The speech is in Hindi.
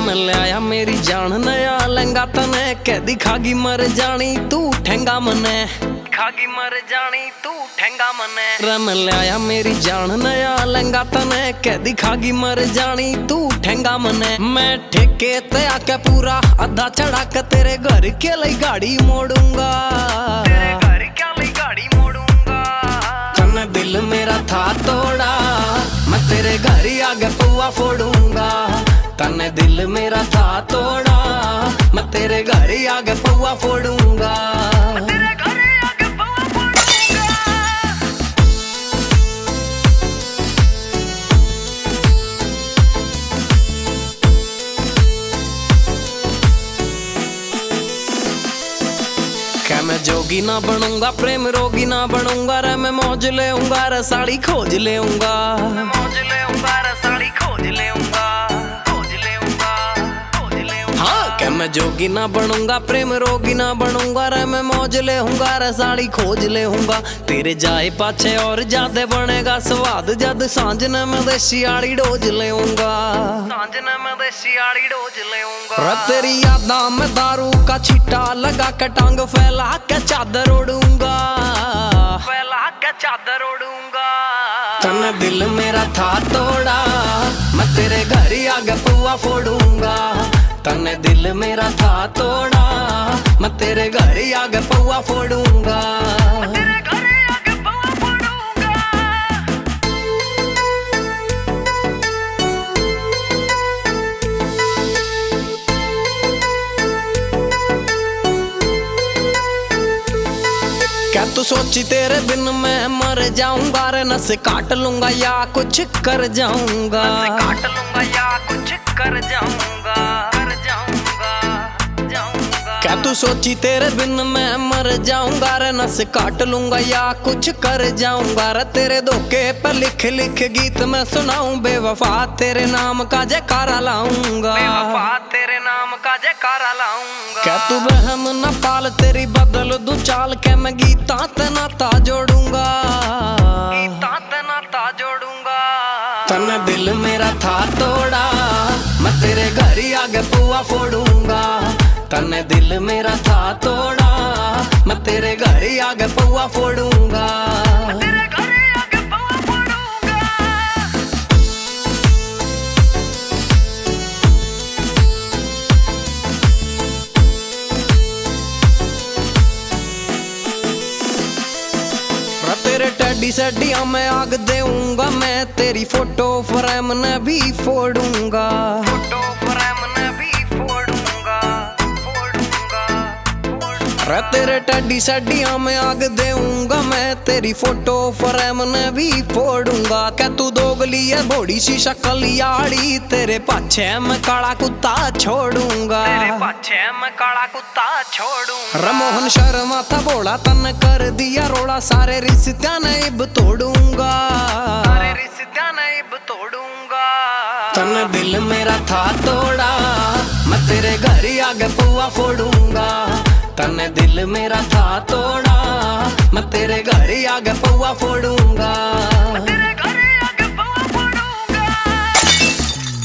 रम लिया मेरी जान नया लहंगा तने कह दिखागी मर जानी तू ठेंगा मने खागी मर जानी तू ठेंगा मने रम लिया मेरी जान नया लहंगा तने कह दिखागी मर जानी तू ठेंगा मने मैं ठेके ते आके पूरा आधा चढ़ा के तेरे घर के लिए गाड़ी मोड़ूंगा तेरे घर के लिए गाड़ी मोड़ूंगा तने दिल मेरा था तोड़ा मैं तेरे घर ही आगे पुआ फोड़ूंगा तने दिल मेरा था तोड़ा मैं तेरे घर ही आगे पुआ फोड़ूंगा क्या मैं जोगी ना बनूंगा प्रेम रोगी ना बनूंगा रे मैं मौज लेऊंगा रे साड़ी खोज लेऊंगा मौज लेऊंगा रे साड़ी खोज लेऊंगा हाँ क्या मैं जोगी ना बनूंगा प्रेम रोगी ना बनूंगा रे मैं मौज लेऊंगा रे साड़ी खोज लेऊंगा तेरे जाए पाछे और ज्यादा बनेगा स्वाद जद सांझ ने मैं देसी आड़ी डोज लेऊंगा सांझ ने मैं देसी आड़ी डोज लेऊंगा तेरी यादा में दारू का छिट्टा लगा के टांग फैला के चादर ओढ़ूंगा फैला के चादर ओढ़ूंगा तने दिल मेरा था तोड़ा मैं तेरे घर ही आगे पुआ फोड़ूंगा तने दिल मेरा था तोड़ा मैं तेरे घर ही आगे पुआ फोड़ूंगा क्या तू सोची तेरे बिन मैं मर जाऊंगा रे नस काट लूंगा या कुछ कर जाऊंगा काट लूंगा या कुछ कर जाऊंगा क्या तू सोची तेरे बिन मैं मर जाऊंगा रे नस काट लूंगा या कुछ कर जाऊंगा रे तेरे धोखे पर लिख लिख गीत मैं सुनाऊं बेवफा तेरे नाम का जयकारा लाऊंगा बेवफा तेरे नाम का जयकारा लाऊंगा क्या तू बहम न पाल तेरी बदल दूं चाल के मैं गीता ते नाता जोड़ूंगा गीता ते नाता जोड़ूंगा तने दिल मेरा था तोड़ा मैं तेरे घर ही आगे पुआ फोड़ूंगा तने दिल मेरा था तोड़ा मैं तेरे घर ही आगे पुआ फोड़ूंगा तेरे टेडी सेडिया में आग देऊंगा मैं तेरी फोटो फ्रेम ने भी फोड़ूंगा फोटो फ्रेम ने भी रे तेरे टेडी सेडिया में आग देऊंगा मैं तेरी फोटो फ्रेम ने भी फोड़ूंगा क्या तू दोगली है बड़ी सी शक्ल याड़ी तेरे पाछे मैं काला कुत्ता छोड़ूंगा तेरे पाछे मैं काला कुत्ता छोड़ूंगा रमोहन शर्मा था बोला तन कर दिया रोड़ा सारे रिश्ता ने इब तोड़ूंगा सारे रिश्ता ने इब तोड़ूंगा तन दिल मेरा था तोड़ा मैं तेरे घर ही आगे पुआ फोड़ूंगा तने दिल मेरा था तोड़ा मैं तेरे घर ही आगे पुआ फोड़ूंगा